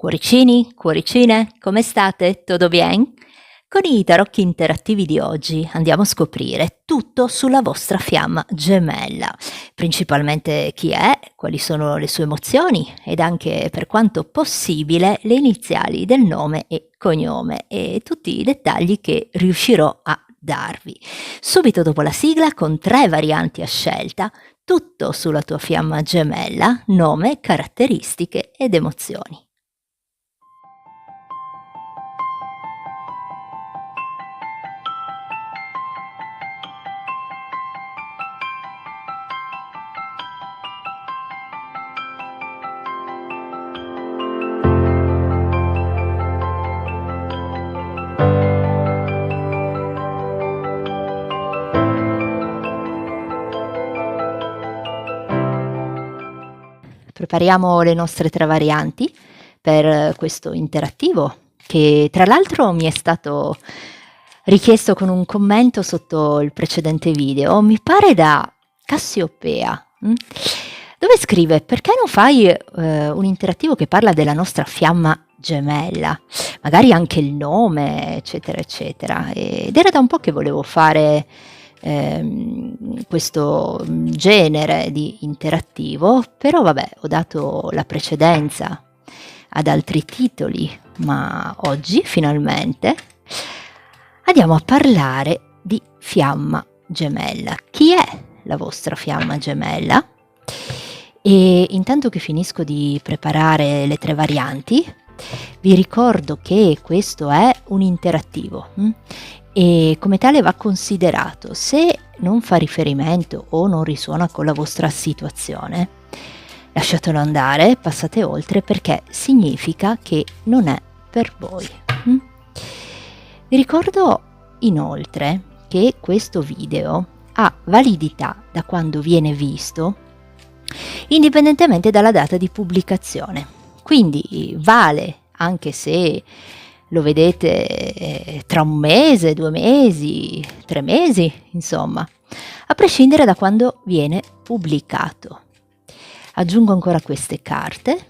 Cuoricini, cuoricine, come state? Tutto bien? Con i tarocchi interattivi di oggi andiamo a scoprire tutto sulla vostra fiamma gemella, principalmente chi è, quali sono le sue emozioni ed anche, per quanto possibile, le iniziali del nome e cognome e tutti i dettagli che riuscirò a darvi. Subito dopo la sigla, con 3 varianti a scelta, tutto sulla tua fiamma gemella, nome, caratteristiche ed emozioni. Prepariamo le nostre 3 varianti per questo interattivo, che tra l'altro mi è stato richiesto con un commento sotto il precedente video, mi pare da Cassiopea, dove scrive: "Perché non fai, un interattivo che parla della nostra fiamma gemella? Magari anche il nome, eccetera, eccetera". Ed era da un po' che volevo fare questo genere di interattivo, però vabbè, ho dato la precedenza ad altri titoli, ma oggi finalmente andiamo a parlare di fiamma gemella. Chi è la vostra fiamma gemella? E intanto che finisco di preparare le 3 varianti, vi ricordo che questo è un interattivo e come tale va considerato. Se non fa riferimento o non risuona con la vostra situazione, lasciatelo andare, passate oltre, perché significa che non è per voi. Vi ricordo inoltre che questo video ha validità da quando viene visto, indipendentemente dalla data di pubblicazione. Quindi vale anche se lo vedete tra 1 mese, 2 mesi, 3 mesi, insomma, a prescindere da quando viene pubblicato. Aggiungo ancora queste carte.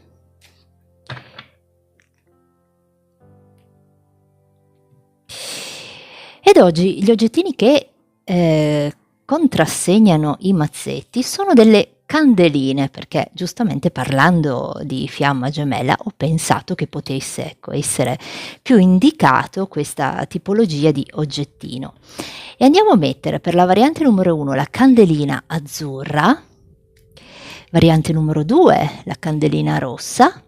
Ed oggi gli oggettini che contrassegnano i mazzetti sono delle candeline, perché giustamente parlando di fiamma gemella ho pensato che potesse, essere più indicato questa tipologia di oggettino. E andiamo a mettere per la variante numero 1 la candelina azzurra, variante numero 2 la candelina rossa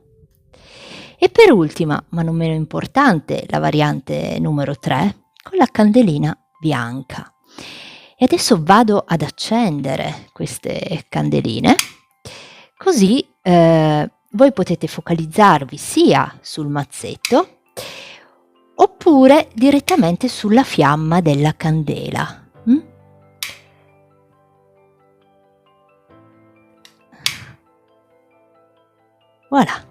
e per ultima, ma non meno importante, la variante numero 3 con la candelina bianca. E adesso vado ad accendere queste candeline, così voi potete focalizzarvi sia sul mazzetto oppure direttamente sulla fiamma della candela. Voilà.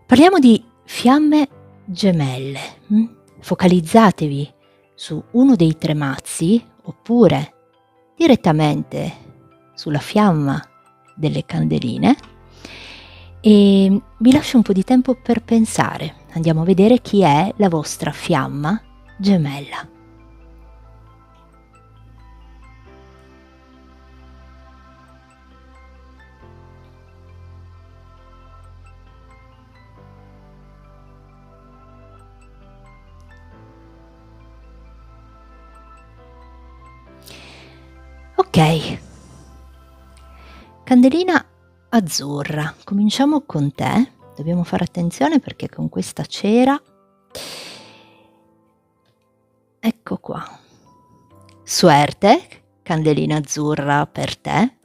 Parliamo di fiamme gemelle. Focalizzatevi su uno dei 3 mazzi oppure direttamente sulla fiamma delle candeline e vi lascio un po' di tempo per pensare. Andiamo a vedere chi è la vostra fiamma gemella. Ok, candelina azzurra, cominciamo con te. Dobbiamo fare attenzione perché con questa cera, ecco qua, suerte, candelina azzurra per te.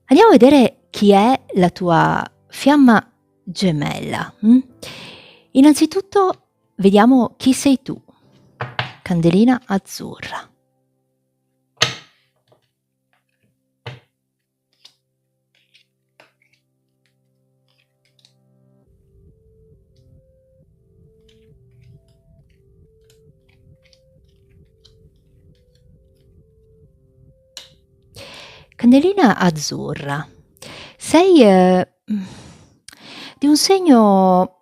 Andiamo a vedere chi è la tua fiamma gemella. Innanzitutto vediamo chi sei tu, candelina azzurra. Candelina azzurra, sei di un segno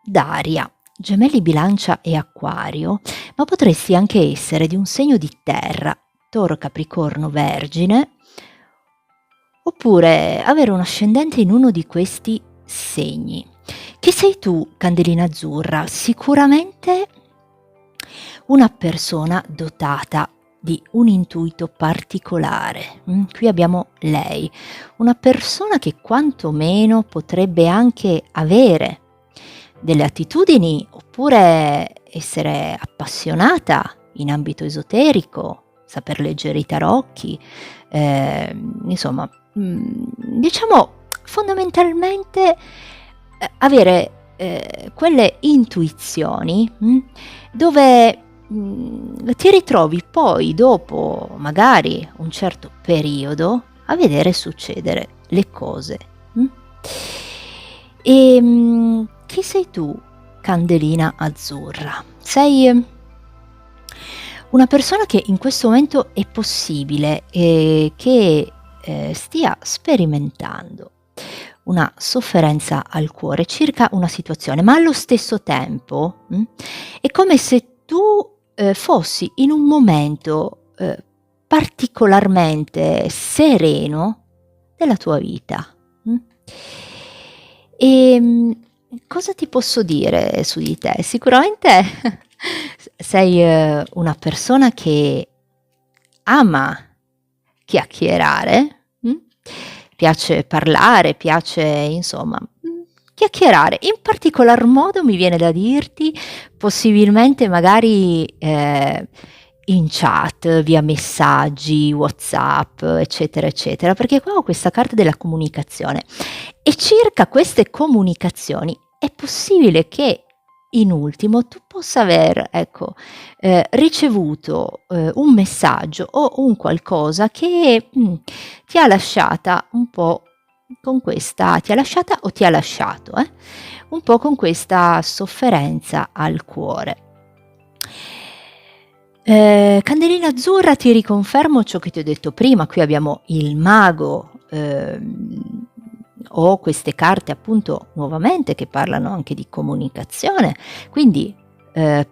d'aria, Gemelli, Bilancia e Acquario, ma potresti anche essere di un segno di terra, Toro, Capricorno, Vergine, oppure avere un ascendente in uno di questi segni. Chi sei tu, Candelina azzurra? Sicuramente una persona dotata di un intuito particolare. Qui abbiamo lei, una persona che quantomeno potrebbe anche avere delle attitudini oppure essere appassionata in ambito esoterico, saper leggere i tarocchi, insomma, diciamo fondamentalmente avere quelle intuizioni dove ti ritrovi poi dopo magari un certo periodo a vedere succedere le cose. E chi sei tu, Candelina azzurra? Sei una persona che in questo momento è possibile che stia sperimentando una sofferenza al cuore circa una situazione, ma allo stesso tempo è come se tu fossi in un momento particolarmente sereno della tua vita. E cosa ti posso dire su di te? Sicuramente sei una persona che ama chiacchierare, piace parlare, piace insomma chiacchierare. In particolar modo mi viene da dirti, possibilmente magari in chat, via messaggi, WhatsApp, eccetera, eccetera, perché qua ho questa carta della comunicazione e circa queste comunicazioni è possibile che in ultimo tu possa aver ricevuto un messaggio o un qualcosa che ti ha lasciata un po' con questa, ti ha lasciata o ti ha lasciato un po' con questa sofferenza al cuore. Candelina azzurra, ti riconfermo ciò che ti ho detto prima. Qui abbiamo il mago, ho queste carte appunto nuovamente che parlano anche di comunicazione, quindi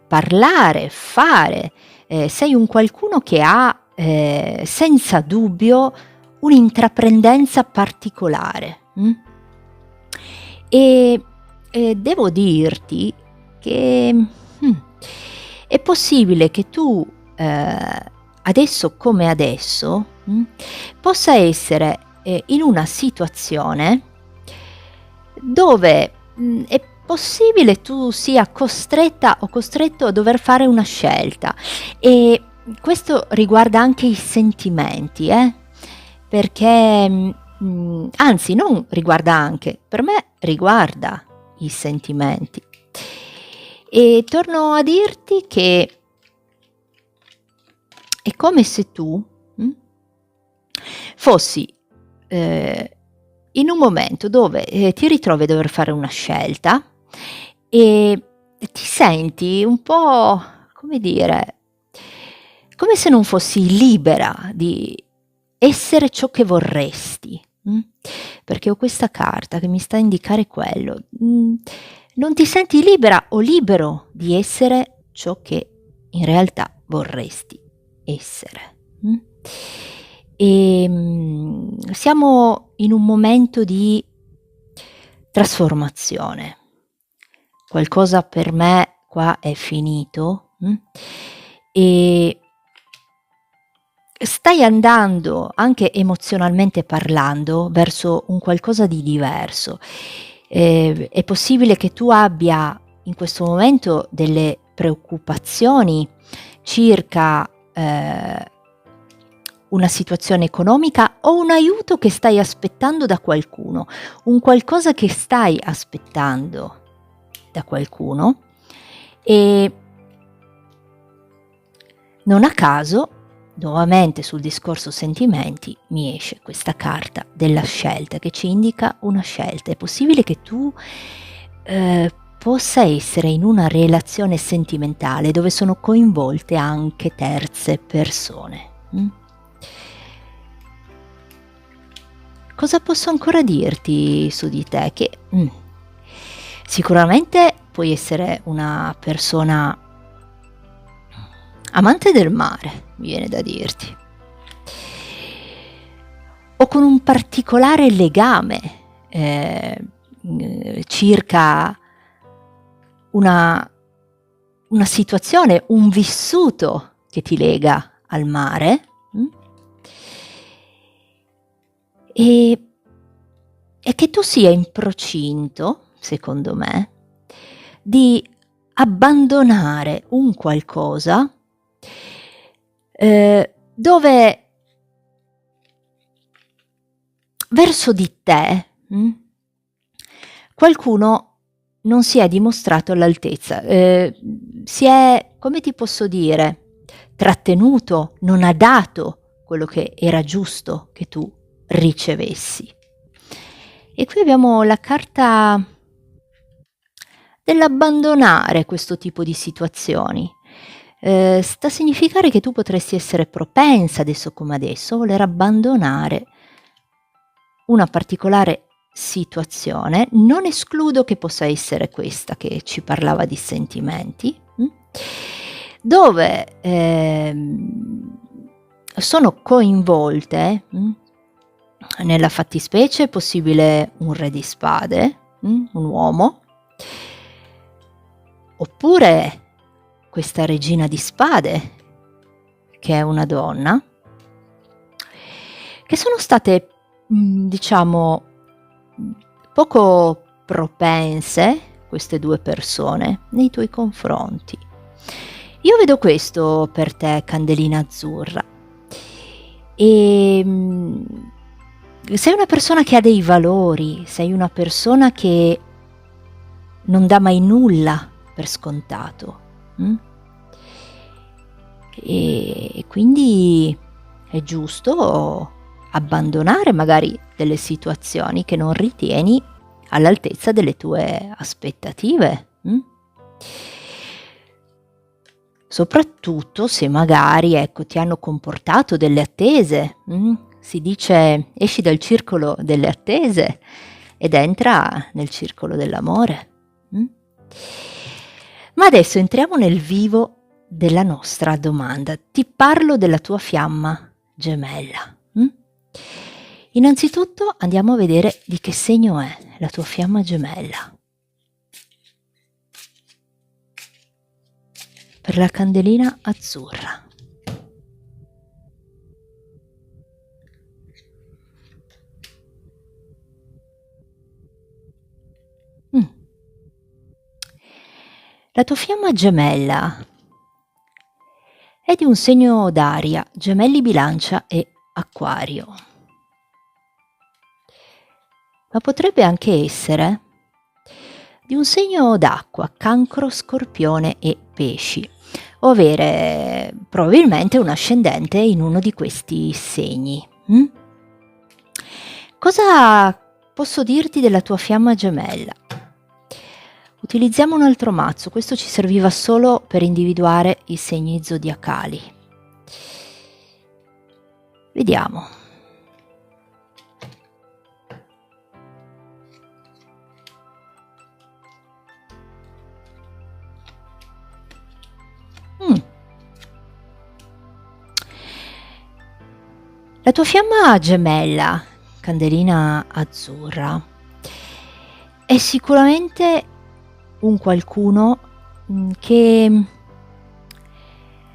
parlare, fare, sei un qualcuno che ha senza dubbio un'intraprendenza particolare e devo dirti che è possibile che tu adesso come adesso possa essere in una situazione dove è possibile tu sia costretta o costretto a dover fare una scelta, e questo riguarda anche i sentimenti, perché anzi non riguarda anche, per me riguarda i sentimenti. E torno a dirti che è come se tu fossi in un momento dove ti ritrovi a dover fare una scelta e ti senti un po', come dire, come se non fossi libera di essere ciò che vorresti, perché ho questa carta che mi sta a indicare quello. Non ti senti libera o libero di essere ciò che in realtà vorresti essere. E siamo in un momento di trasformazione. Qualcosa per me qua è finito e stai andando, anche emozionalmente parlando, verso un qualcosa di diverso. È possibile che tu abbia in questo momento delle preoccupazioni circa una situazione economica o un aiuto che stai aspettando da qualcuno, un qualcosa che stai aspettando da qualcuno, e non a caso, nuovamente sul discorso sentimenti, mi esce questa carta della scelta che ci indica una scelta. È possibile che tu possa essere in una relazione sentimentale dove sono coinvolte anche terze persone. cosa posso ancora dirti su di te? Che sicuramente puoi essere una persona amante del mare, mi viene da dirti, o con un particolare legame circa una situazione, un vissuto che ti lega al mare, e che tu sia in procinto, secondo me, di abbandonare un qualcosa dove verso di te qualcuno non si è dimostrato all'altezza, si è, come ti posso dire, trattenuto, non ha dato quello che era giusto che tu ricevessi. E qui abbiamo la carta dell'abbandonare questo tipo di situazioni. Sta a significare che tu potresti essere propensa, adesso come adesso, a voler abbandonare una particolare situazione. Non escludo che possa essere questa che ci parlava di sentimenti, dove sono coinvolte, nella fattispecie è possibile un re di spade, un uomo, oppure questa regina di spade, che è una donna, che sono state, diciamo, poco propense, queste due persone, nei tuoi confronti. Io vedo questo per te, Candelina Azzurra. E sei una persona che ha dei valori, sei una persona che non dà mai nulla per scontato. E quindi è giusto abbandonare magari delle situazioni che non ritieni all'altezza delle tue aspettative. Soprattutto se magari, ecco, ti hanno comportato delle attese. Si dice esci dal circolo delle attese ed entra nel circolo dell'amore. Ma adesso entriamo nel vivo della nostra domanda. Ti parlo della tua fiamma gemella. Innanzitutto andiamo a vedere di che segno è la tua fiamma gemella. Per la Candelina Azzurra. La tua fiamma gemella è di un segno d'aria, Gemelli, Bilancia e Acquario. Ma potrebbe anche essere di un segno d'acqua, Cancro, Scorpione e Pesci, o avere probabilmente un ascendente in uno di questi segni. Cosa posso dirti della tua fiamma gemella? Utilizziamo un altro mazzo, questo ci serviva solo per individuare i segni zodiacali. Vediamo. La tua fiamma gemella, Candelina Azzurra, è sicuramente un qualcuno che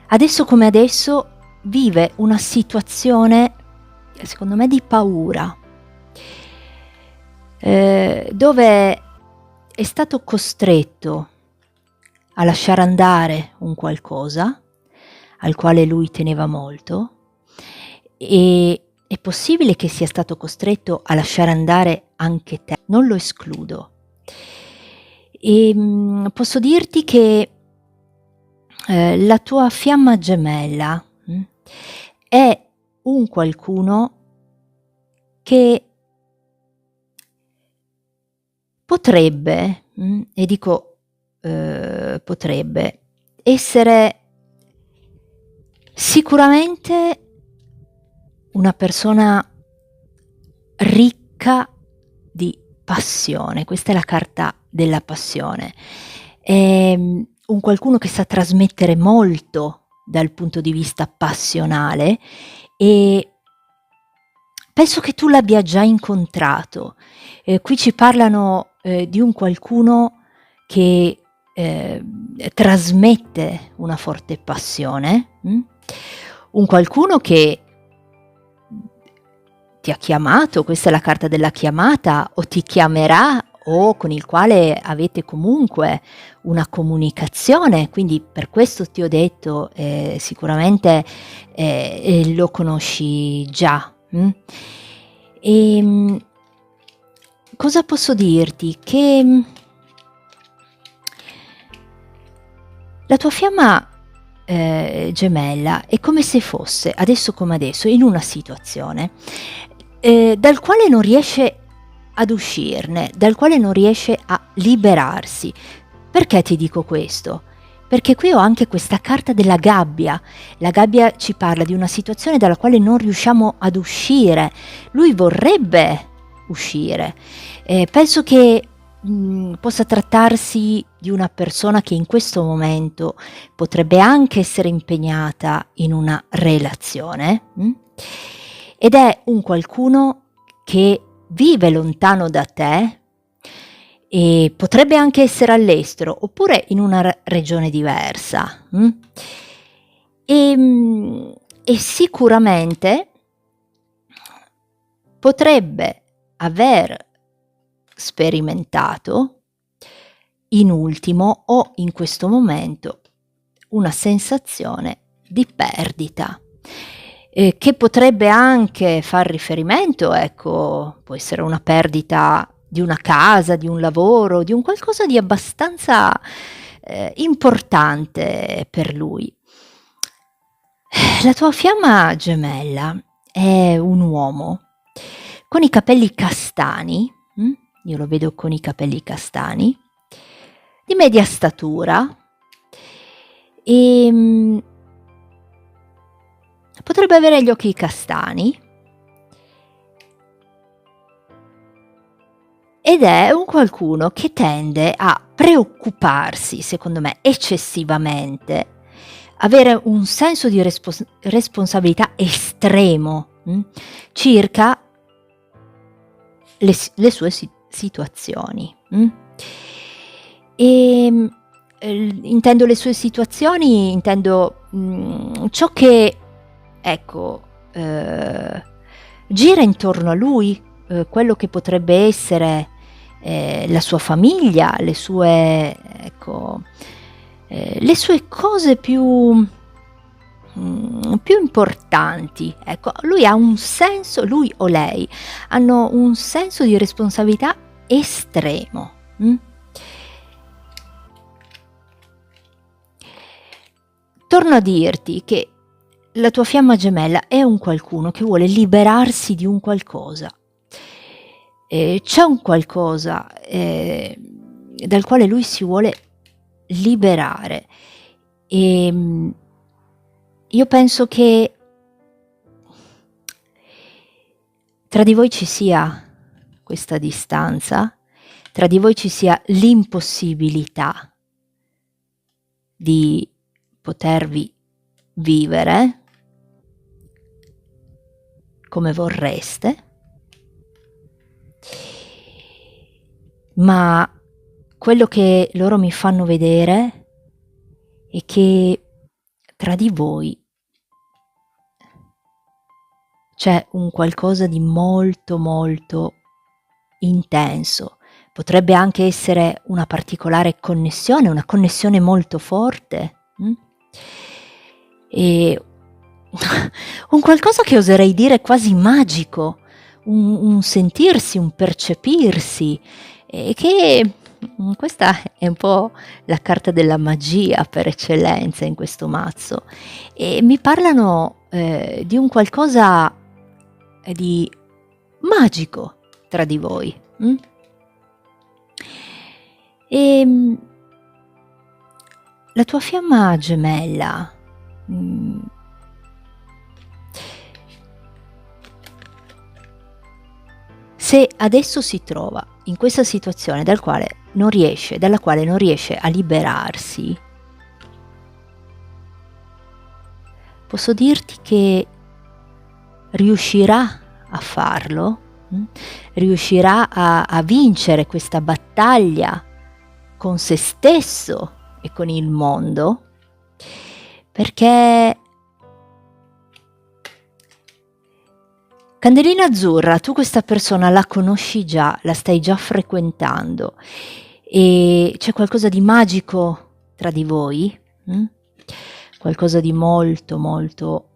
adesso come adesso vive una situazione, secondo me, di paura, dove è stato costretto a lasciare andare un qualcosa al quale lui teneva molto, e è possibile che sia stato costretto a lasciare andare anche te, non lo escludo. E posso dirti che la tua fiamma gemella è un qualcuno che potrebbe, e dico potrebbe, essere sicuramente una persona ricca di passione. Questa è la carta della passione. È un qualcuno che sa trasmettere molto dal punto di vista passionale e penso che tu l'abbia già incontrato. Qui ci parlano di un qualcuno che trasmette una forte passione, un qualcuno che ti ha chiamato, questa è la carta della chiamata, o ti chiamerà o con il quale avete comunque una comunicazione, quindi per questo ti ho detto sicuramente lo conosci già. Cosa posso dirti? Che la tua fiamma gemella è come se fosse, adesso come adesso, in una situazione dal quale non riesce ad uscirne, dal quale non riesce a liberarsi. Perché ti dico questo? Perché qui ho anche questa carta della gabbia. La gabbia ci parla di una situazione dalla quale non riusciamo ad uscire. Lui vorrebbe uscire. Penso che possa trattarsi di una persona che in questo momento potrebbe anche essere impegnata in una relazione, ed è un qualcuno che vive lontano da te e potrebbe anche essere all'estero oppure in una regione diversa. E sicuramente potrebbe aver sperimentato in ultimo o in questo momento una sensazione di perdita, che potrebbe anche far riferimento, ecco, può essere una perdita di una casa, di un lavoro, di un qualcosa di abbastanza importante per lui. La tua fiamma gemella è un uomo con i capelli castani, io lo vedo con i capelli castani, di media statura, e potrebbe avere gli occhi castani, ed è un qualcuno che tende a preoccuparsi, secondo me, eccessivamente, avere un senso di responsabilità estremo circa le sue situazioni. E intendo le sue situazioni, intendo ciò che, ecco, gira intorno a lui, quello che potrebbe essere la sua famiglia, le sue, ecco, le sue cose più importanti. Ecco, lui ha un senso, lui o lei hanno un senso di responsabilità estremo. Torno a dirti che la tua fiamma gemella è un qualcuno che vuole liberarsi di un qualcosa. C'è un qualcosa dal quale lui si vuole liberare, e io penso che tra di voi ci sia questa distanza, tra di voi ci sia l'impossibilità di potervi vivere come vorreste, ma quello che loro mi fanno vedere è che tra di voi c'è un qualcosa di molto molto intenso. Potrebbe anche essere una particolare connessione, una connessione molto forte, e un qualcosa che oserei dire quasi magico, un sentirsi, un percepirsi, e che questa è un po' la carta della magia per eccellenza in questo mazzo, e mi parlano di un qualcosa di magico tra di voi. La tua fiamma gemella Se adesso si trova in questa situazione dalla quale non riesce a liberarsi, posso dirti che riuscirà a farlo, riuscirà a vincere questa battaglia con se stesso e con il mondo, perché Candelina azzurra, tu questa persona la conosci già, la stai già frequentando e c'è qualcosa di magico tra di voi, qualcosa di molto molto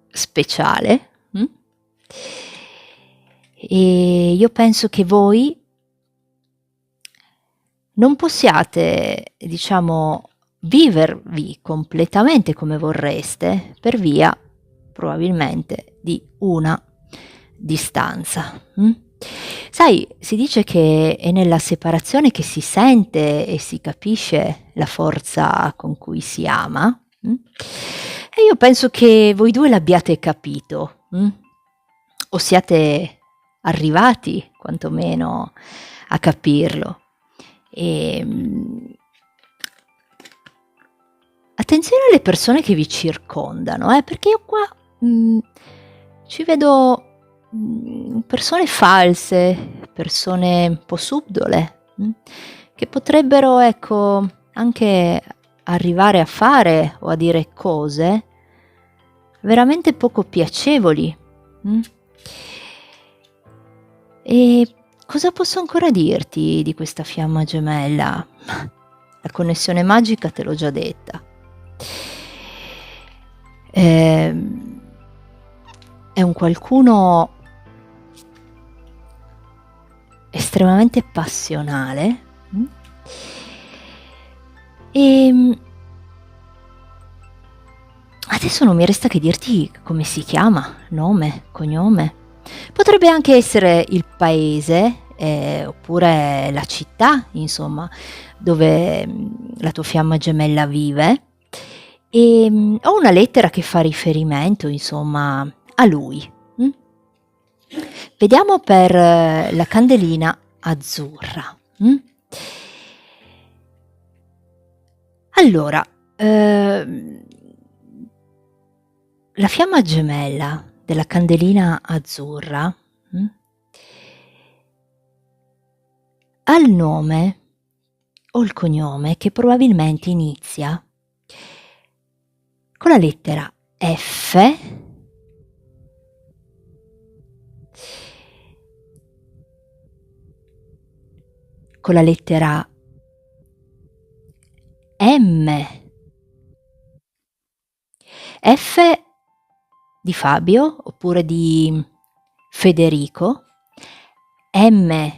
speciale, e io penso che voi non possiate, diciamo, vivervi completamente come vorreste per via probabilmente di una distanza. Sai, si dice che è nella separazione che si sente e si capisce la forza con cui si ama, e io penso che voi due l'abbiate capito, o siate arrivati quantomeno a capirlo. Attenzione alle persone che vi circondano, perché io qua ci vedo persone false, persone un po' subdole, che potrebbero, ecco, anche arrivare a fare o a dire cose veramente poco piacevoli. E cosa posso ancora dirti di questa fiamma gemella? La connessione magica te l'ho già detta. È un qualcuno estremamente passionale, e adesso non mi resta che dirti come si chiama, nome, cognome. Potrebbe anche essere il paese, oppure la città, insomma, dove la tua fiamma gemella vive, e ho una lettera che fa riferimento, insomma, a lui. Vediamo per la candelina azzurra. Allora, la fiamma gemella della candelina azzurra ha il nome o il cognome che probabilmente inizia con la lettera F, con la lettera M, F di Fabio oppure di Federico, M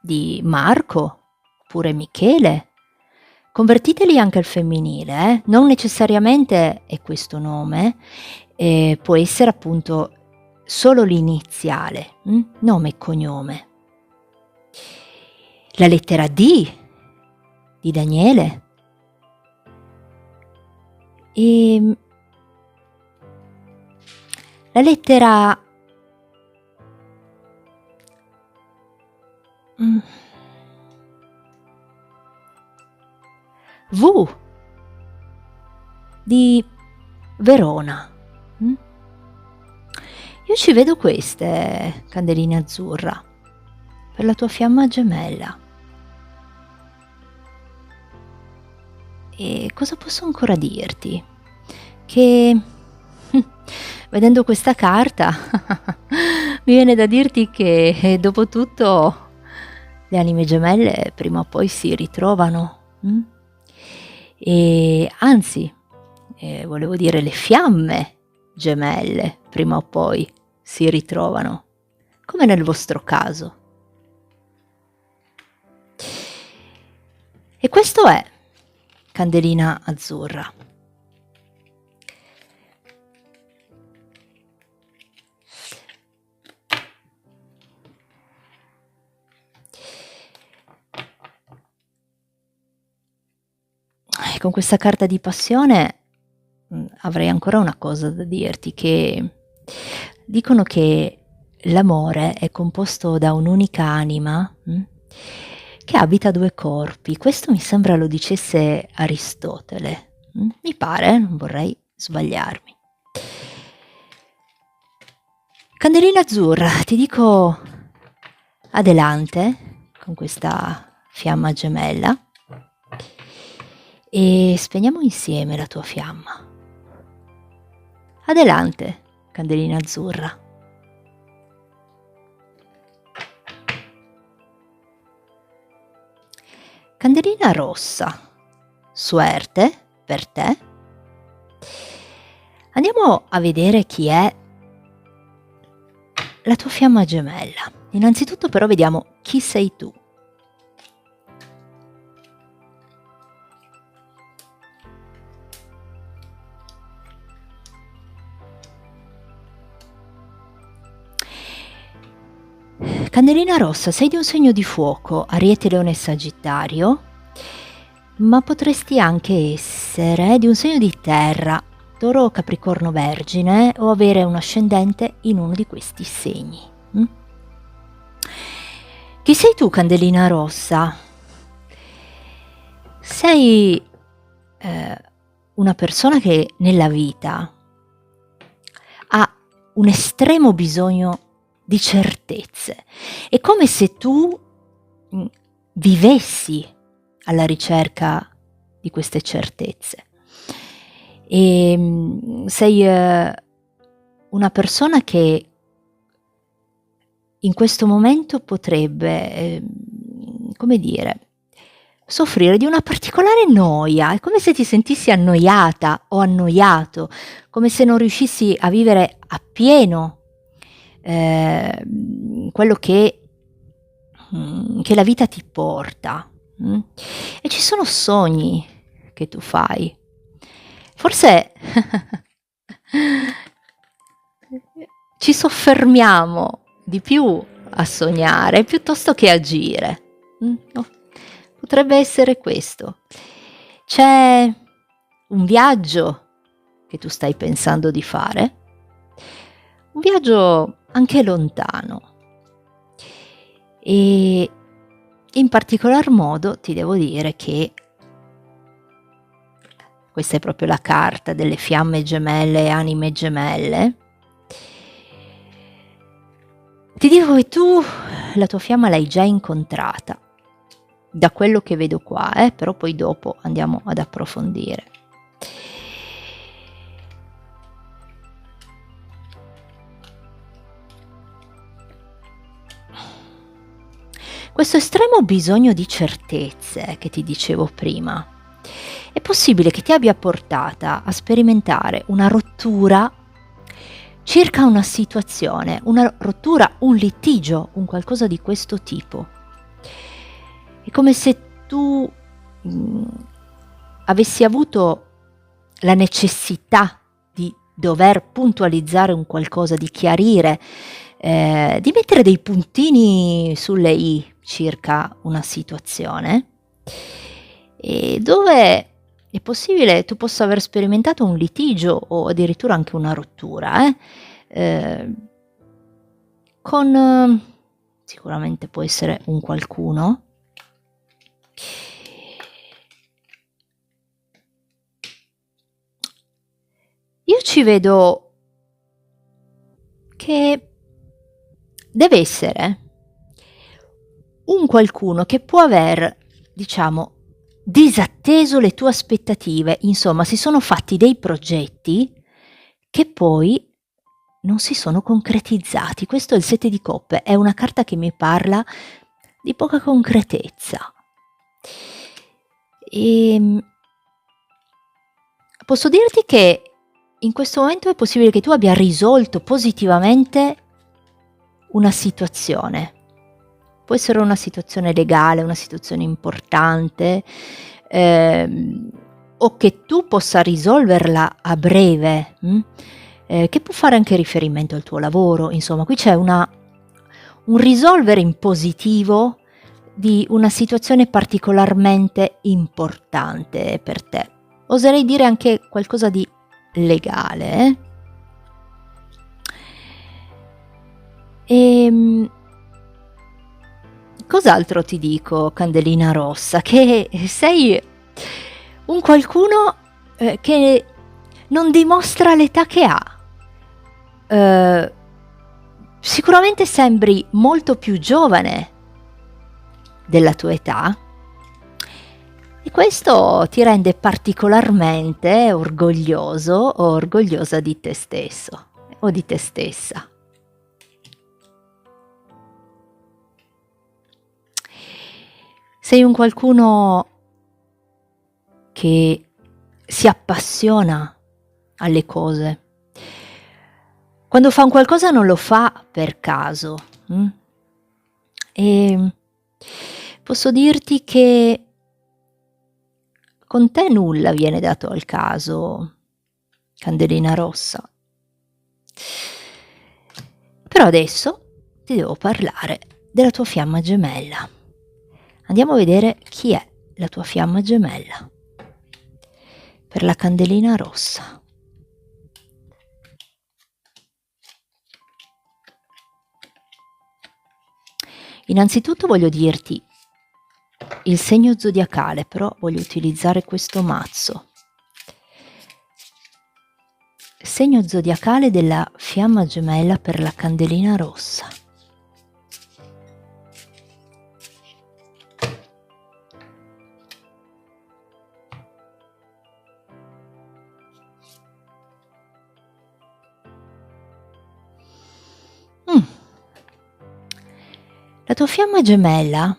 di Marco oppure Michele. Convertiteli anche al femminile, non necessariamente è questo nome, può essere appunto solo l'iniziale, nome e cognome. La lettera D di Daniele, e la lettera V di Verona. Io ci vedo queste candeline azzurra per la tua fiamma gemella. E cosa posso ancora dirti? Che vedendo questa carta mi viene da dirti che dopo tutto le anime gemelle prima o poi si ritrovano. E anzi, volevo dire le fiamme gemelle prima o poi si ritrovano, come nel vostro caso. E questo è candelina azzurra. Con questa carta di passione avrei ancora una cosa da dirti, che Dicono che l'amore è composto da un'unica anima che abita due corpi. Questo mi sembra lo dicesse Aristotele. Mi pare, non vorrei sbagliarmi. Candelina azzurra, ti dico adelante con questa fiamma gemella e spegniamo insieme la tua fiamma. Adelante, candelina azzurra. Candelina rossa, suerte per te. Andiamo a vedere chi è la tua fiamma gemella. Innanzitutto però vediamo chi sei tu. Candelina rossa, sei di un segno di fuoco, Ariete, Leone e Sagittario, ma potresti anche essere di un segno di terra, Toro, Capricorno, Vergine, o avere un ascendente in uno di questi segni. Chi sei tu, candelina rossa? Sei una persona che nella vita ha un estremo bisogno di certezze. È come se tu vivessi alla ricerca di queste certezze. E sei una persona che in questo momento potrebbe, come dire, soffrire di una particolare noia. È come se ti sentissi annoiata o annoiato, come se non riuscissi a vivere appieno quello che la vita ti porta. E ci sono sogni che tu fai. Forse ci soffermiamo di più a sognare piuttosto che agire. Potrebbe essere questo. C'è un viaggio che tu stai pensando di fare, un viaggio anche lontano, e in particolar modo ti devo dire che questa è proprio la carta delle fiamme gemelle e anime gemelle. Ti dico che tu la tua fiamma l'hai già incontrata, da quello che vedo qua, però poi dopo andiamo ad approfondire. Questo estremo bisogno di certezze che ti dicevo prima, è possibile che ti abbia portata a sperimentare una rottura circa una situazione, una rottura, un litigio, un qualcosa di questo tipo. È come se tu avessi avuto la necessità di dover puntualizzare un qualcosa, di chiarire, di mettere dei puntini sulle i circa una situazione, e dove è possibile tu possa aver sperimentato un litigio o addirittura anche una rottura, con sicuramente può essere un qualcuno io ci vedo che deve essere un qualcuno che può aver, diciamo, disatteso le tue aspettative. Insomma, si sono fatti dei progetti che poi non si sono concretizzati. Questo è il 7 di coppe, è una carta che mi parla di poca concretezza. E posso dirti che in questo momento è possibile che tu abbia risolto positivamente una situazione. Può essere una situazione legale, una situazione importante, o che tu possa risolverla a breve, che può fare anche riferimento al tuo lavoro. Insomma, qui c'è un risolvere in positivo di una situazione particolarmente importante per te. Oserei dire anche qualcosa di legale. Ehm, Cos'altro ti dico, candelina rossa? Che sei un qualcuno che non dimostra l'età che ha. Eh, Sicuramente sembri molto più giovane della tua età e questo ti rende particolarmente orgoglioso o orgogliosa di te stesso o di te stessa. Sei un qualcuno che si appassiona alle cose. Quando fa un qualcosa non lo fa per caso. E posso dirti che con te nulla viene dato al caso, candelina rossa. Però adesso ti devo parlare della tua fiamma gemella. Andiamo a vedere chi è la tua fiamma gemella per la candelina rossa. Innanzitutto voglio dirti il segno zodiacale, però voglio utilizzare questo mazzo. Segno zodiacale della fiamma gemella per la candelina rossa. La tua fiamma gemella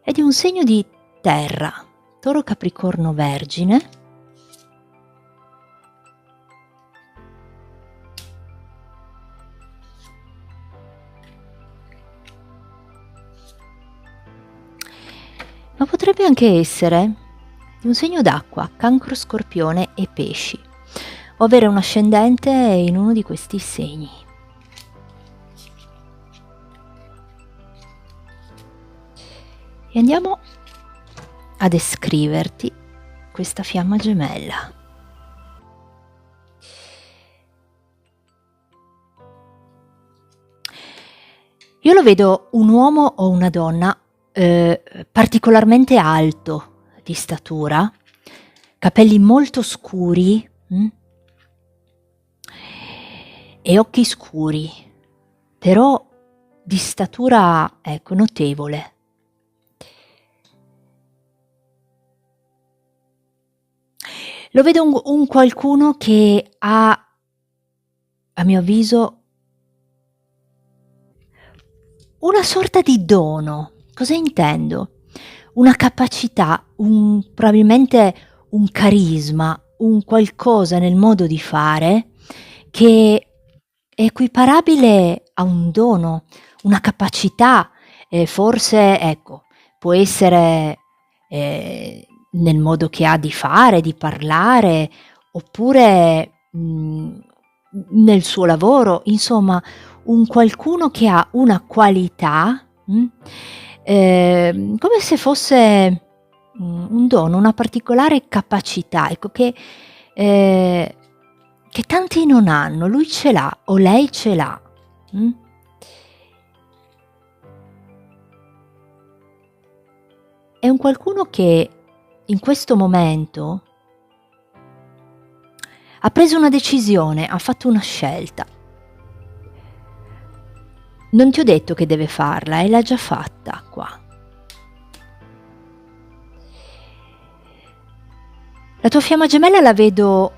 è di un segno di terra, Toro, Capricorno, Vergine. Ma potrebbe anche essere di un segno d'acqua, Cancro, Scorpione e Pesci, o avere un ascendente in uno di questi segni. E andiamo a descriverti questa fiamma gemella. Io lo vedo un uomo o una donna particolarmente alto di statura, capelli molto scuri e occhi scuri, però di statura, ecco, notevole. Lo vedo un qualcuno che ha, a mio avviso, una sorta di dono. Cosa intendo? Una capacità, probabilmente un carisma, un qualcosa nel modo di fare che è equiparabile a un dono, una capacità, forse, ecco, può essere nel modo che ha di fare, di parlare, oppure nel suo lavoro, insomma, un qualcuno che ha una qualità, come se fosse un dono, una particolare capacità, ecco, che tanti non hanno, lui ce l'ha o lei ce l'ha. È un qualcuno che in questo momento ha preso una decisione, ha fatto una scelta. Non ti ho detto che deve farla, e l'ha già fatta qua. La tua fiamma gemella la vedo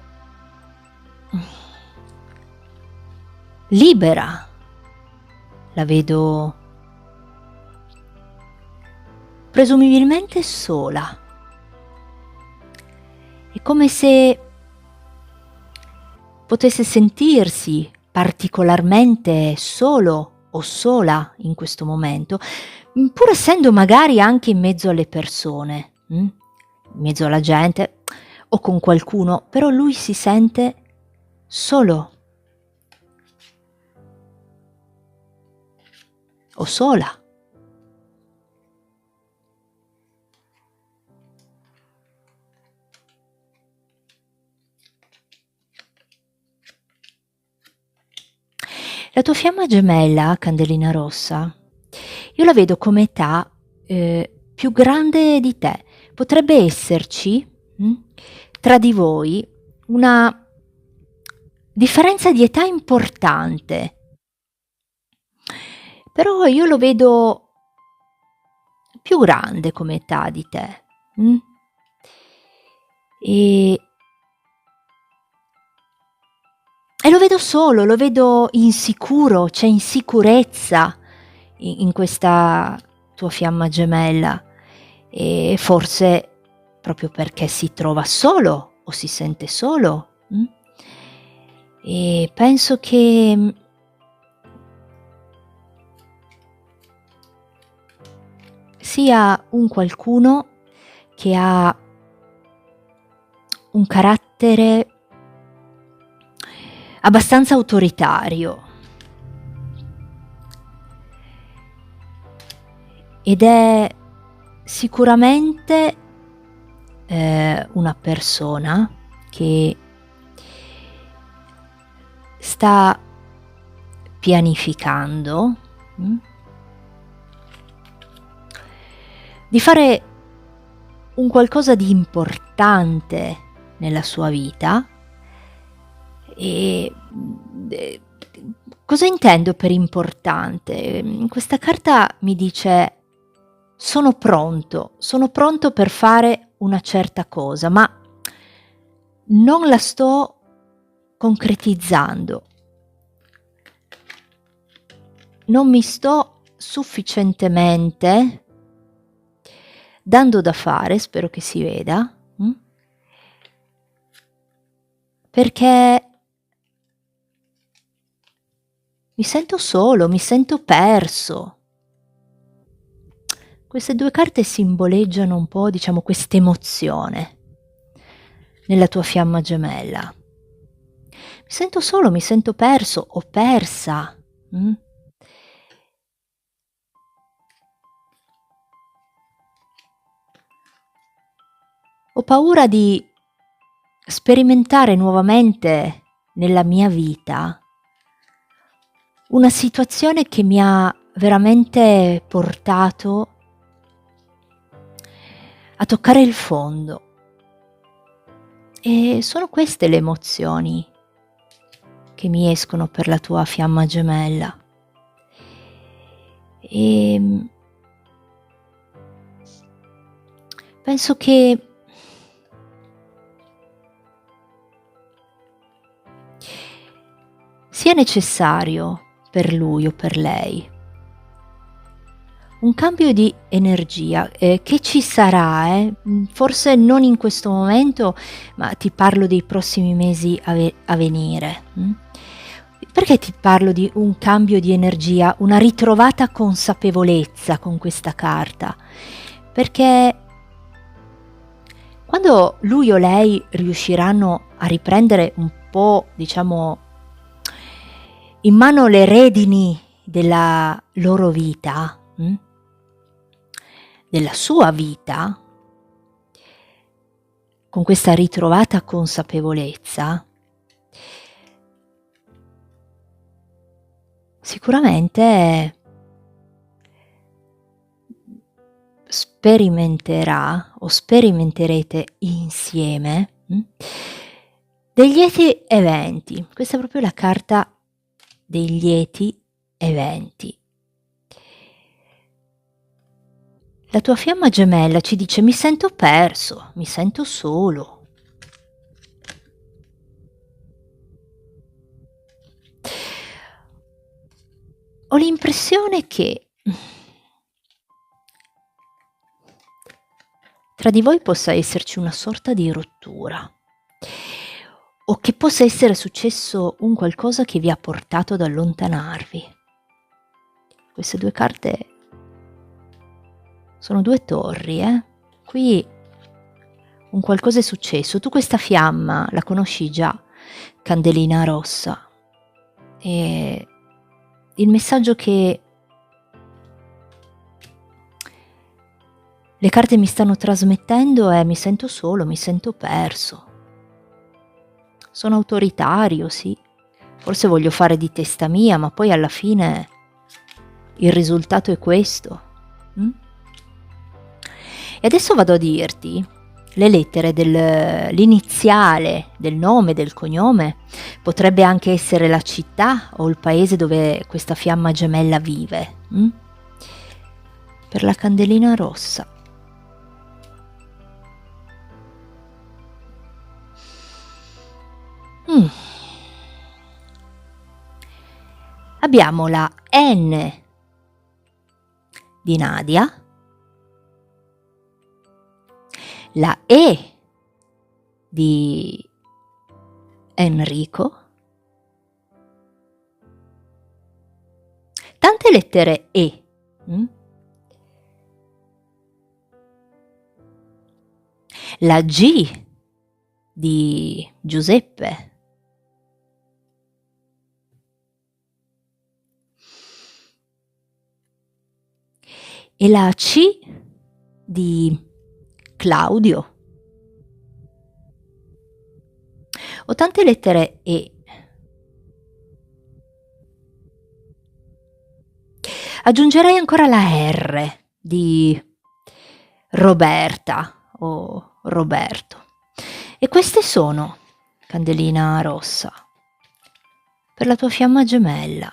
libera, la vedo presumibilmente sola. È come se potesse sentirsi particolarmente solo o sola in questo momento, pur essendo magari anche in mezzo alle persone, in mezzo alla gente o con qualcuno, però lui si sente solo o sola. La tua fiamma gemella, candelina rossa, io la vedo come età più grande di te. Potrebbe esserci tra di voi una differenza di età importante, però io lo vedo più grande come età di te. E lo vedo solo, lo vedo insicuro, c'è insicurezza in questa tua fiamma gemella, e forse proprio perché si trova solo o si sente solo. E penso che sia un qualcuno che ha un carattere abbastanza autoritario ed è sicuramente una persona che sta pianificando di fare un qualcosa di importante nella sua vita. E cosa intendo per importante? Questa carta mi dice sono pronto per fare una certa cosa, ma non la sto concretizzando. Non mi sto sufficientemente dando da fare, spero che si veda, perché mi sento solo, mi sento perso. Queste due carte simboleggiano un po', diciamo, quest'emozione nella tua fiamma gemella. Mi sento solo, mi sento perso o persa. Ho paura di sperimentare nuovamente nella mia vita una situazione che mi ha veramente portato a toccare il fondo. E sono queste le emozioni che mi escono per la tua fiamma gemella. E penso che sia necessario per lui o per lei un cambio di energia che ci sarà, forse non in questo momento, ma ti parlo dei prossimi mesi a venire. Perché ti parlo di un cambio di energia, una ritrovata consapevolezza con questa carta? Perché quando lui o lei riusciranno a riprendere un po', diciamo, in mano le redini della loro vita, della sua vita, con questa ritrovata consapevolezza, sicuramente sperimenterà o sperimenterete insieme dei lieti eventi. Questa è proprio la carta dei lieti eventi. La tua fiamma gemella ci dice: mi sento perso, mi sento solo. Ho l'impressione che tra di voi possa esserci una sorta di rottura, o che possa essere successo un qualcosa che vi ha portato ad allontanarvi. Queste due carte sono due torri, Qui un qualcosa è successo. Tu questa fiamma la conosci già, candelina rossa, e il messaggio che le carte mi stanno trasmettendo è: mi sento solo, mi sento perso. Sono autoritario, sì, forse voglio fare di testa mia, ma poi alla fine il risultato è questo. Mm? E adesso vado a dirti le lettere l'iniziale del nome, del cognome, potrebbe anche essere la città o il paese dove questa fiamma gemella vive. Per la candelina rossa. Abbiamo la N di Nadia, la E di Enrico, tante lettere E. La G di Giuseppe, e la C di Claudio. Ho tante lettere E. Aggiungerei ancora la R di Roberta o Roberto. E queste sono, candelina rossa, per la tua fiamma gemella.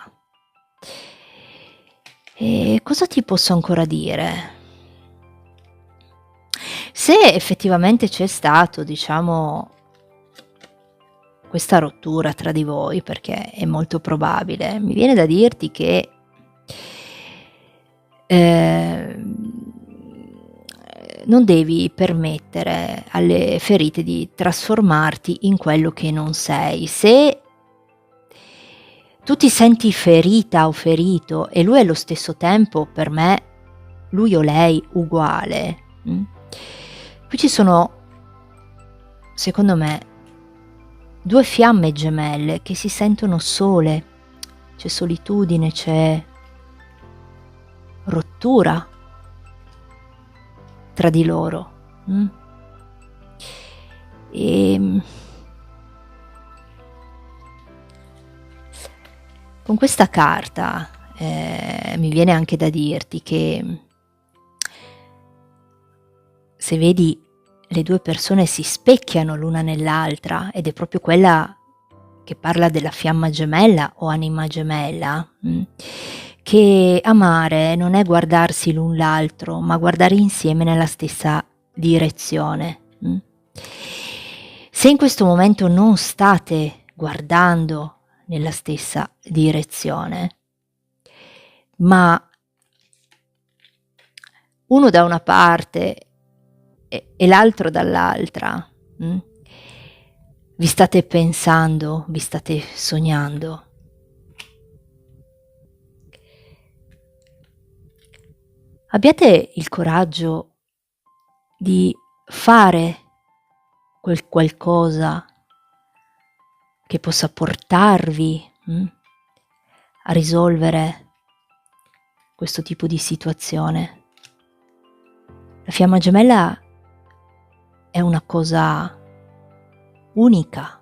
E cosa ti posso ancora dire? Se effettivamente c'è stato, diciamo, questa rottura tra di voi, perché è molto probabile, mi viene da dirti che non devi permettere alle ferite di trasformarti in quello che non sei. Se tu ti senti ferita o ferito e lui allo stesso tempo, per me, lui o lei uguale, qui ci sono, secondo me, due fiamme gemelle che si sentono sole, c'è solitudine, c'è rottura tra di loro. E con questa carta mi viene anche da dirti che se vedi le due persone si specchiano l'una nell'altra, ed è proprio quella che parla della fiamma gemella o anima gemella, che amare non è guardarsi l'un l'altro, ma guardare insieme nella stessa direzione. Se in questo momento non state guardando nella stessa direzione, ma uno da una parte e l'altro dall'altra, vi state pensando, vi state sognando, abbiate il coraggio di fare quel qualcosa che possa portarvi a risolvere questo tipo di situazione. La fiamma gemella è una cosa unica,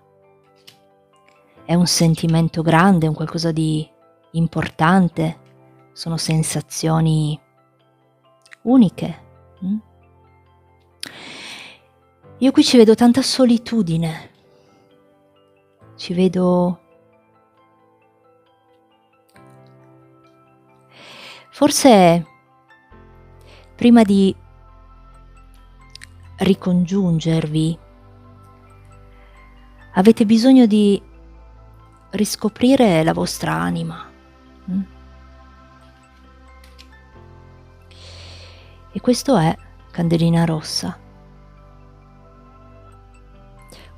è un sentimento grande, è un qualcosa di importante, sono sensazioni uniche. Io qui ci vedo tanta solitudine, ci vedo forse prima di ricongiungervi avete bisogno di riscoprire la vostra anima. E questo è candelina rossa.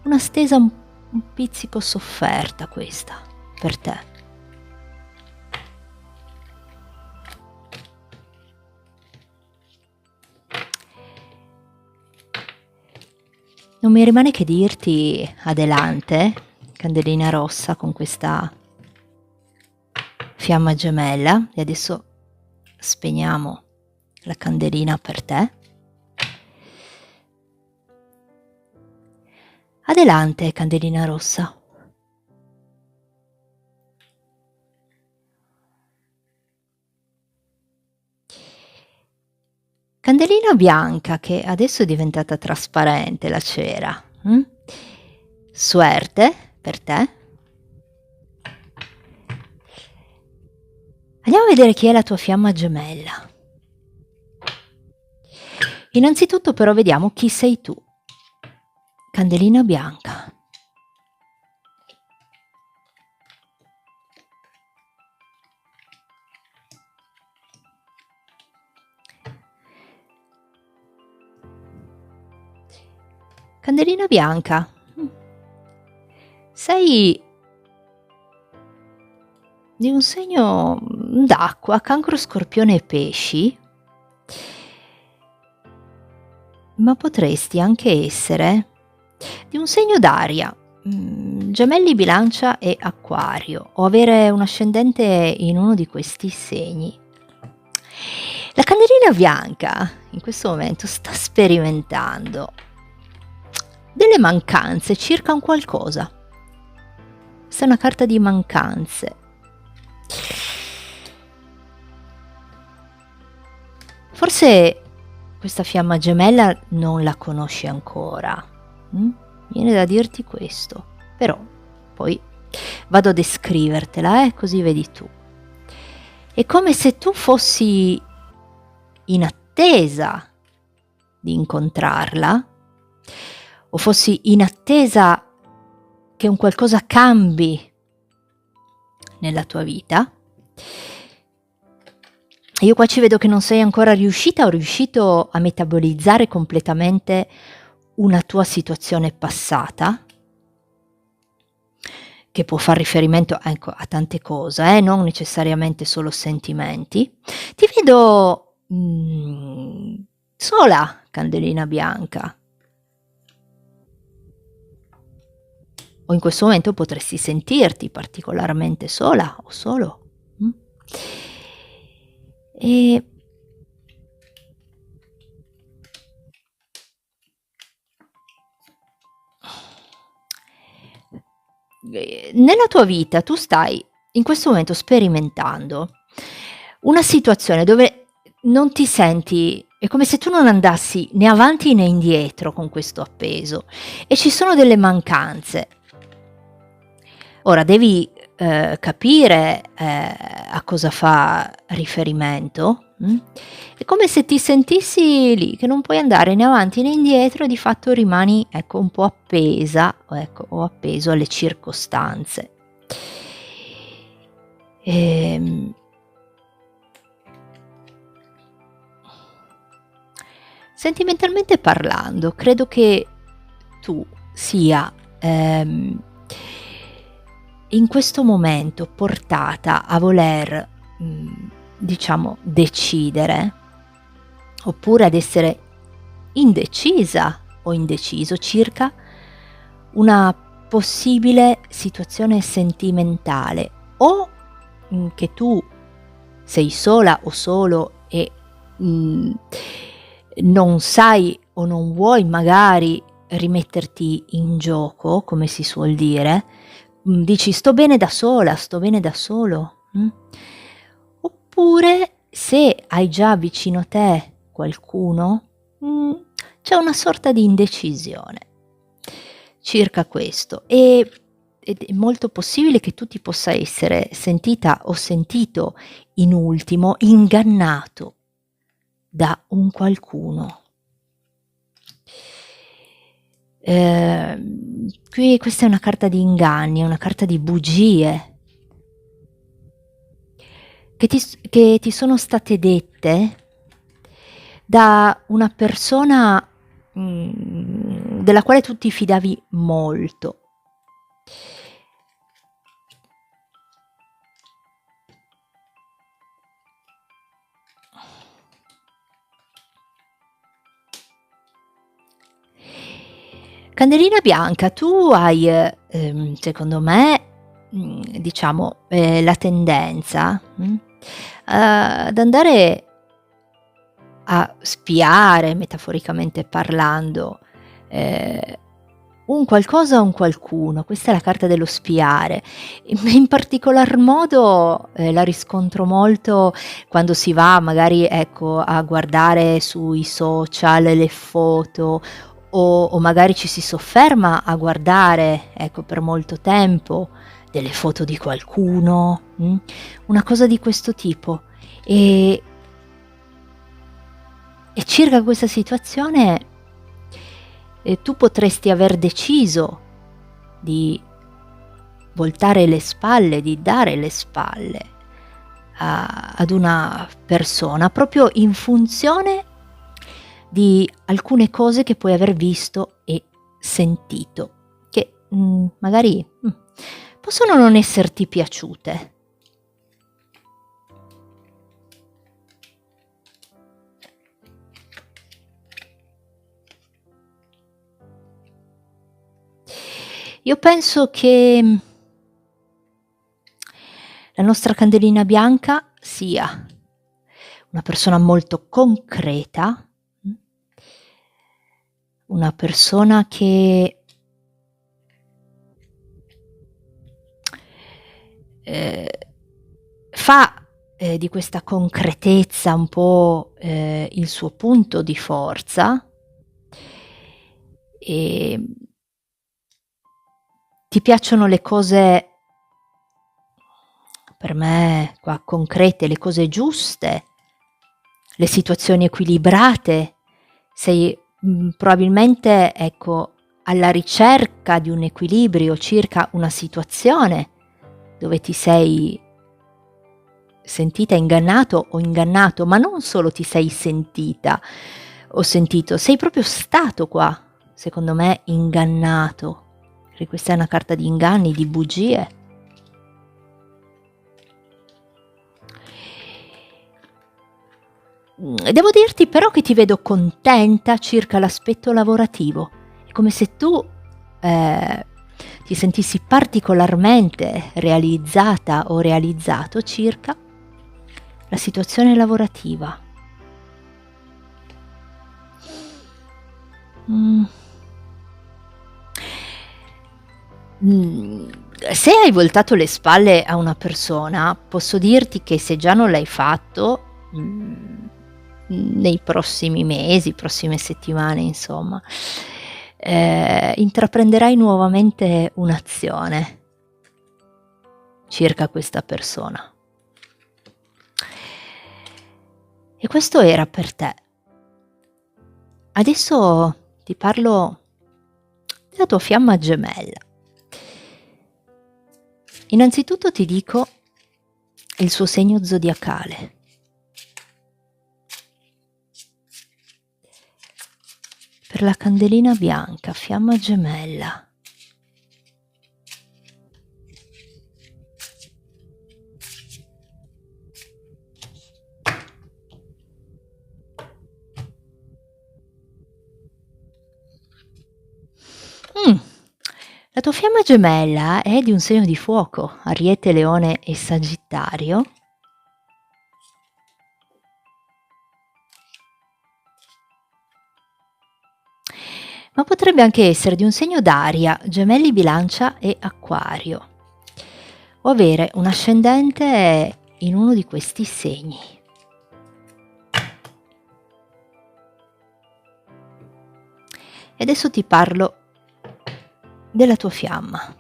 Una stesa un pizzico sofferta questa per te. Non mi rimane che dirti adelante, candelina rossa con questa fiamma gemella, e adesso spegniamo la candelina per te. Adelante, candelina rossa. Candelina bianca che adesso è diventata trasparente la cera. Suerte per te. Andiamo a vedere chi è la tua fiamma gemella. Innanzitutto però vediamo chi sei tu. Candelina bianca. Candelina bianca. Sei di un segno d'acqua, Cancro, Scorpione e Pesci, ma potresti anche essere di un segno d'aria, Gemelli, Bilancia e Acquario, o avere un ascendente in uno di questi segni. La candelina bianca in questo momento sta sperimentando delle mancanze circa un qualcosa. Questa è una carta di mancanze. Forse questa fiamma gemella non la conosci ancora. Viene da dirti questo, però poi vado a descrivertela, così vedi tu. È come se tu fossi in attesa di incontrarla, o fossi in attesa che un qualcosa cambi nella tua vita. Io qua ci vedo che non sei ancora riuscita o riuscito a metabolizzare completamente una tua situazione passata, che può far riferimento a tante cose, non necessariamente solo sentimenti. Ti vedo sola, candelina bianca. O in questo momento potresti sentirti particolarmente sola o solo. E nella tua vita tu stai in questo momento sperimentando una situazione dove non ti senti, è come se tu non andassi né avanti né indietro con questo appeso, e ci sono delle mancanze. Ora devi capire a cosa fa riferimento. È come se ti sentissi lì, che non puoi andare né avanti né indietro, e di fatto rimani, un po' appesa, o appeso alle circostanze. Sentimentalmente parlando, credo che tu sia in questo momento portata a voler, decidere, oppure ad essere indecisa o indeciso circa una possibile situazione sentimentale, o che tu sei sola o solo e non sai o non vuoi magari rimetterti in gioco, come si suol dire. Dici sto bene da sola, sto bene da solo. Oppure se hai già vicino a te qualcuno, c'è una sorta di indecisione circa questo, ed è molto possibile che tu ti possa essere sentita o sentito in ultimo ingannato da un qualcuno. Qui questa è una carta di inganni, è una carta di bugie che ti sono state dette da una persona della quale tu ti fidavi molto. Candelina bianca, tu hai, secondo me, la tendenza ad andare a spiare, metaforicamente parlando, un qualcosa o un qualcuno, questa è la carta dello spiare. In particolar modo la riscontro molto quando si va magari, ecco, a guardare sui social le foto o magari ci si sofferma a guardare, ecco, per molto tempo delle foto di qualcuno, una cosa di questo tipo. E circa questa situazione tu potresti aver deciso di voltare le spalle, di dare le spalle ad una persona proprio in funzione di alcune cose che puoi aver visto e sentito, che magari possono non esserti piaciute. Io penso che la nostra candelina bianca sia una persona molto concreta, una persona che fa di questa concretezza un po' il suo punto di forza. Ti piacciono le cose, per me qua concrete, le cose giuste, le situazioni equilibrate, sei probabilmente, ecco, alla ricerca di un equilibrio circa una situazione dove ti sei sentita ingannato o ingannato, ma non solo ti sei sentita o sentito, sei proprio stato qua, secondo me, ingannato. Perché questa è una carta di inganni, di bugie. Devo dirti però che ti vedo contenta circa l'aspetto lavorativo. È come se tu ti sentissi particolarmente realizzata o realizzato circa la situazione lavorativa. Se hai voltato le spalle a una persona, posso dirti che se già non l'hai fatto, nei prossimi mesi, prossime settimane, insomma, intraprenderai nuovamente un'azione circa questa persona. E questo era per te. Adesso ti parlo della tua fiamma gemella. Innanzitutto ti dico il suo segno zodiacale. Per la candelina bianca, fiamma gemella. La tua fiamma gemella è di un segno di fuoco, Ariete, Leone e Sagittario. Ma potrebbe anche essere di un segno d'aria, Gemelli, Bilancia e Acquario, o avere un ascendente in uno di questi segni. E adesso ti parlo della tua fiamma.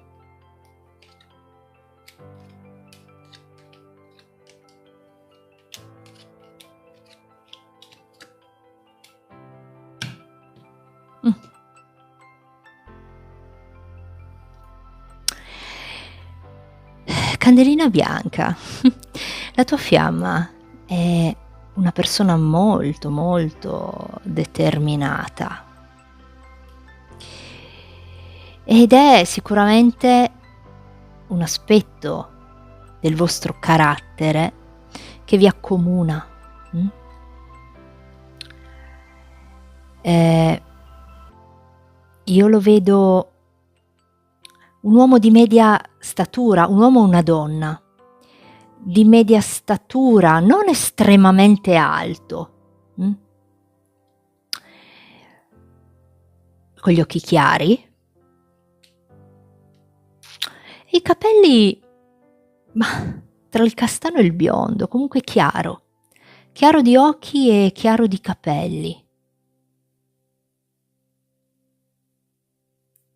Candelina bianca, la tua fiamma è una persona molto molto determinata ed è sicuramente un aspetto del vostro carattere che vi accomuna. Io lo vedo un uomo di media statura, un uomo o una donna di media statura, non estremamente alto, con gli occhi chiari, I capelli, ma tra il castano e il biondo, comunque chiaro di occhi e chiaro di capelli.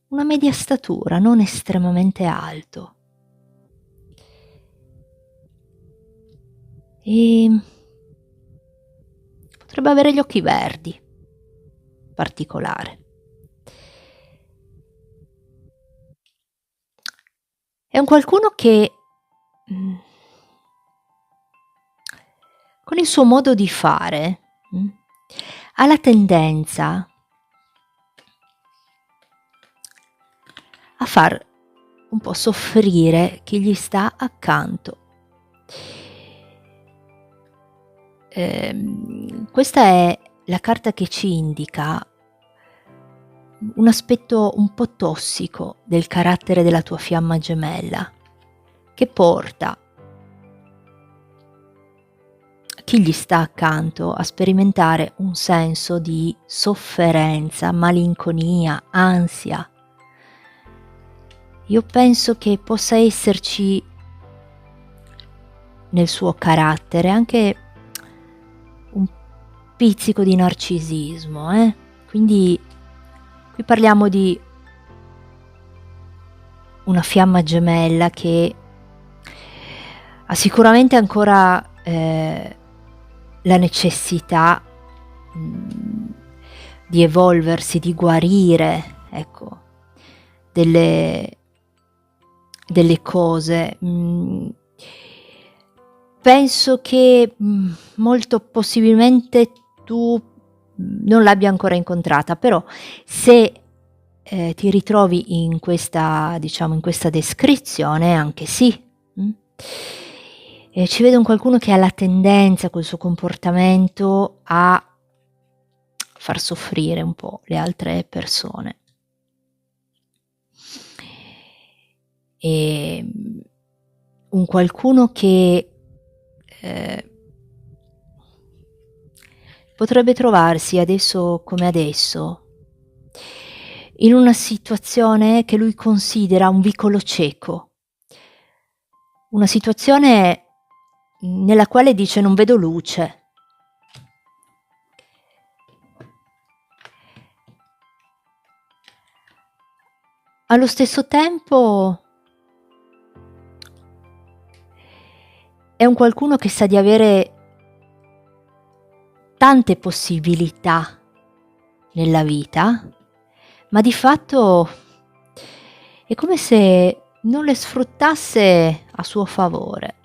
Una media statura, non estremamente alto. E potrebbe avere gli occhi verdi, particolare. È un qualcuno che con il suo modo di fare ha la tendenza a far un po' soffrire chi gli sta accanto. Questa è la carta che ci indica un aspetto un po' tossico del carattere della tua fiamma gemella, che porta chi gli sta accanto a sperimentare un senso di sofferenza, malinconia, ansia. Io penso che possa esserci nel suo carattere anche un pizzico di narcisismo, Quindi qui parliamo di una fiamma gemella che ha sicuramente ancora la necessità di evolversi, di guarire, ecco, delle cose. Penso che molto possibilmente tu non l'abbia ancora incontrata, però se ti ritrovi in questa, diciamo, in questa descrizione, anche sì. Ci vedo un qualcuno che ha la tendenza col suo comportamento a far soffrire un po' le altre persone. Un qualcuno che potrebbe trovarsi adesso come adesso in una situazione che lui considera un vicolo cieco, una situazione nella quale dice non vedo luce. Allo stesso tempo è un qualcuno che sa di avere tante possibilità nella vita, ma di fatto è come se non le sfruttasse a suo favore.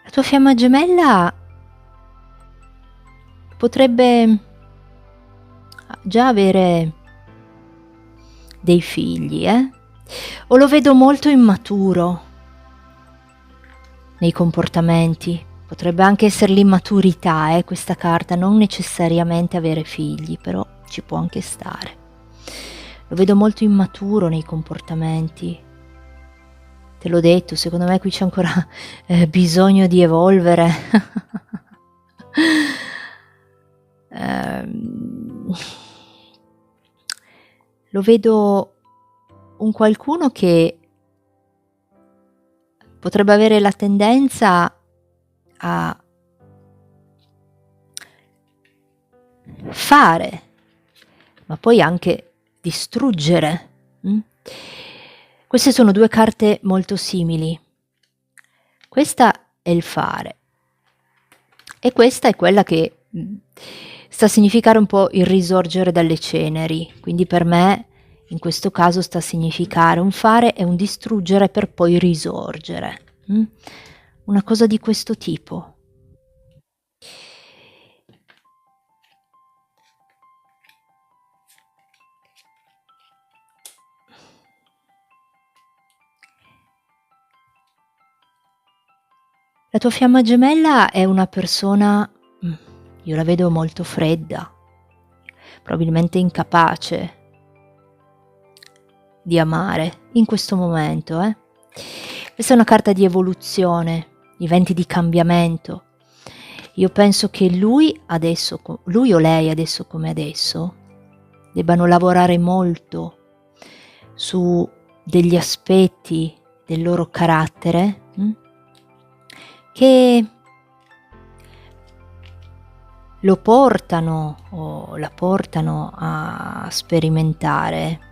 La tua fiamma gemella potrebbe già avere dei figli, o lo vedo molto immaturo nei comportamenti. Potrebbe anche essere l'immaturità, questa carta, non necessariamente avere figli, però ci può anche stare. Lo vedo molto immaturo nei comportamenti. Te l'ho detto, secondo me qui c'è ancora bisogno di evolvere. Lo vedo un qualcuno che potrebbe avere la tendenza a fare, ma poi anche distruggere. Queste sono due carte molto simili. Questa è il fare e questa è quella che sta a significare un po' il risorgere dalle ceneri. Quindi per me in questo caso sta a significare un fare e un distruggere per poi risorgere. Una cosa di questo tipo. La tua fiamma gemella è una persona, io la vedo molto fredda, probabilmente incapace di amare in questo momento. Questa è una carta di evoluzione, di venti di cambiamento. Io penso che lui adesso, lui o lei adesso come adesso, debbano lavorare molto su degli aspetti del loro carattere che lo portano o la portano a sperimentare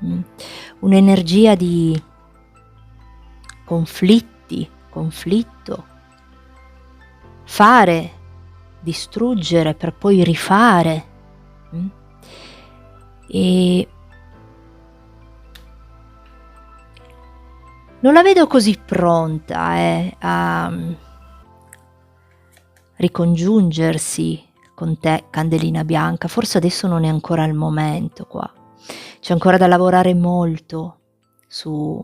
un'energia di conflitto, fare, distruggere per poi rifare. E non la vedo così pronta a ricongiungersi con te, candelina bianca. Forse adesso non è ancora il momento qua. C'è ancora da lavorare molto su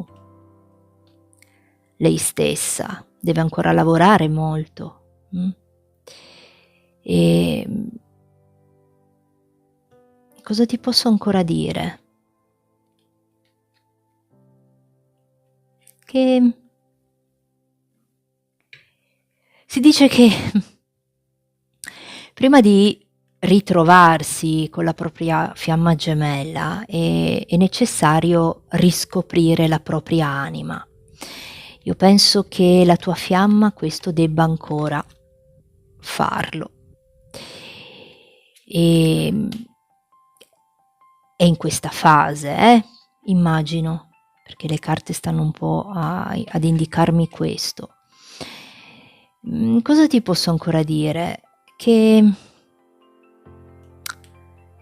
lei stessa, deve ancora lavorare molto. E cosa ti posso ancora dire? Che si dice che prima di ritrovarsi con la propria fiamma gemella è necessario riscoprire la propria anima. Io penso che la tua fiamma questo debba ancora farlo. E è in questa fase, immagino, perché le carte stanno un po' ad indicarmi questo. Cosa ti posso ancora dire? Che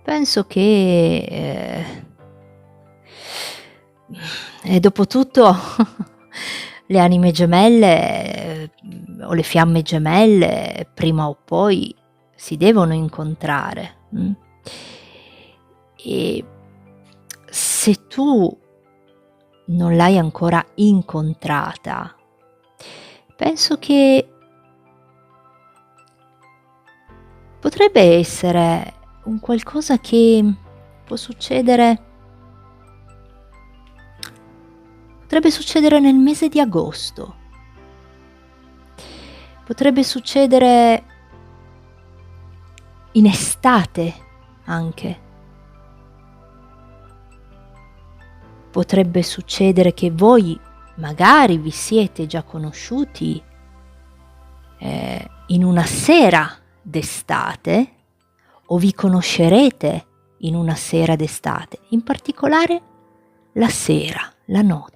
penso che dopo tutto le anime gemelle o le fiamme gemelle prima o poi si devono incontrare. E se tu non l'hai ancora incontrata, penso che potrebbe essere un qualcosa che può succedere, potrebbe succedere nel mese di agosto, potrebbe succedere in estate anche, potrebbe succedere che voi magari vi siete già conosciuti in una sera d'estate o vi conoscerete in una sera d'estate, in particolare la sera, la notte.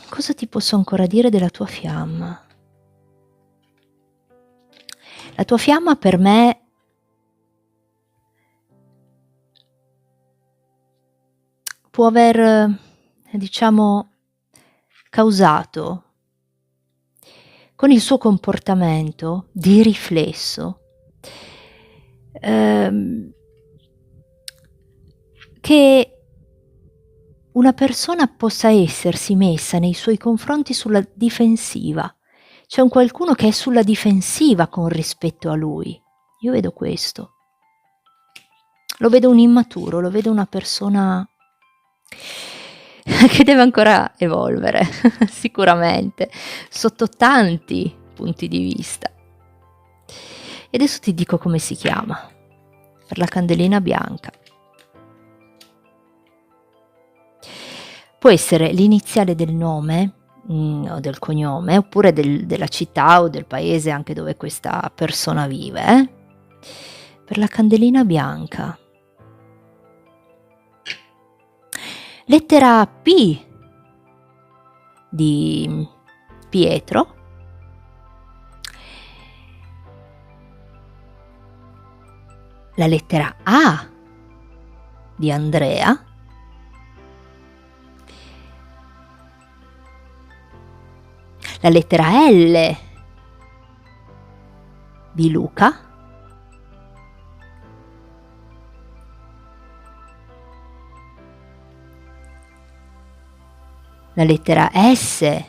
Cosa ti posso ancora dire della tua fiamma? La tua fiamma per me può aver, diciamo, causato con il suo comportamento di riflesso che una persona possa essersi messa nei suoi confronti sulla difensiva. C'è un qualcuno che è sulla difensiva con rispetto a lui. Io vedo questo. Lo vedo un immaturo, lo vedo una persona che deve ancora evolvere, sicuramente, sotto tanti punti di vista. E adesso ti dico come si chiama, per la candelina bianca. Può essere l'iniziale del nome o del cognome, oppure della città o del paese anche dove questa persona vive. Per la candelina bianca. Lettera P di Pietro. La lettera A di Andrea. La lettera L di Luca. La lettera S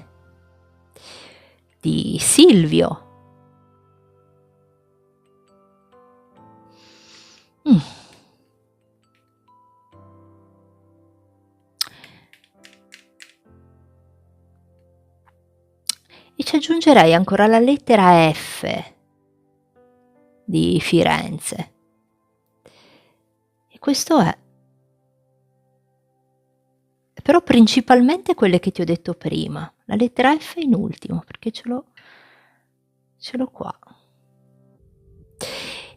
di Silvio. ci aggiungerei ancora la lettera F di Firenze. E questo è. Però principalmente quelle che ti ho detto prima. La lettera F in ultimo, perché ce l'ho qua.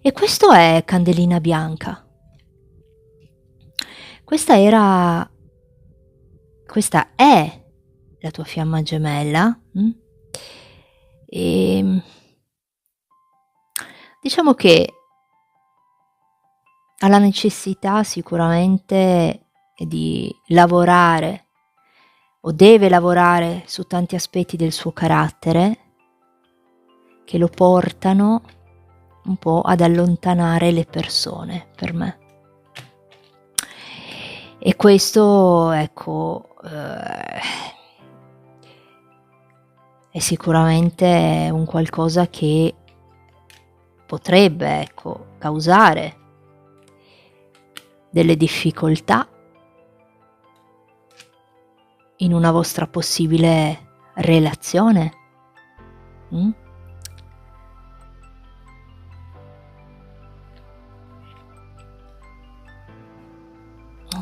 E questo è Candelina Bianca. Questa è la tua fiamma gemella. E diciamo che ha la necessità sicuramente di lavorare o deve lavorare su tanti aspetti del suo carattere che lo portano un po' ad allontanare le persone, per me. E questo, ecco, è sicuramente un qualcosa che potrebbe, ecco, causare delle difficoltà in una vostra possibile relazione.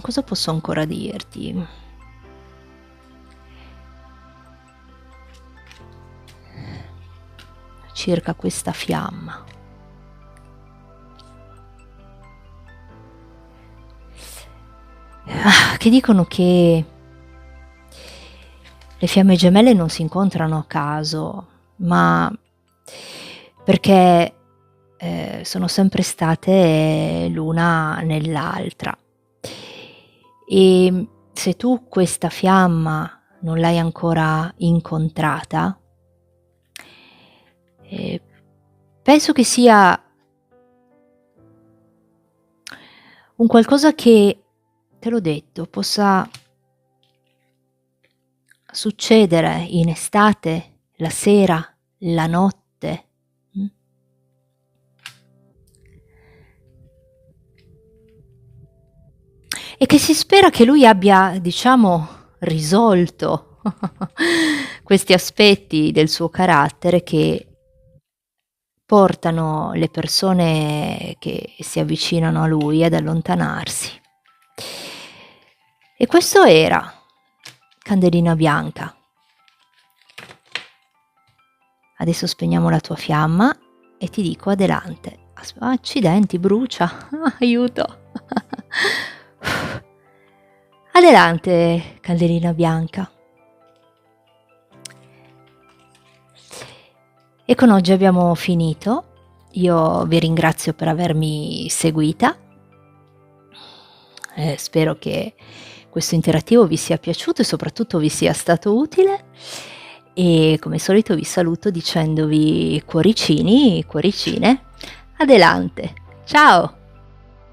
Cosa posso ancora dirti? Circa questa fiamma. Che dicono che le fiamme gemelle non si incontrano a caso, ma perché sono sempre state l'una nell'altra. E se tu questa fiamma non l'hai ancora incontrata, penso che sia un qualcosa che, te l'ho detto, possa succedere in estate, la sera, la notte. E che si spera che lui abbia, diciamo, risolto questi aspetti del suo carattere che portano le persone che si avvicinano a lui ad allontanarsi. E questo era Candelina Bianca. Adesso spegniamo la tua fiamma e ti dico adelante. Accidenti, brucia, aiuto. Adelante, Candelina Bianca. E con oggi abbiamo finito. Io vi ringrazio per avermi seguita. Spero che questo interattivo vi sia piaciuto e soprattutto vi sia stato utile. E come al solito vi saluto dicendovi cuoricini, cuoricine, adelante. Ciao!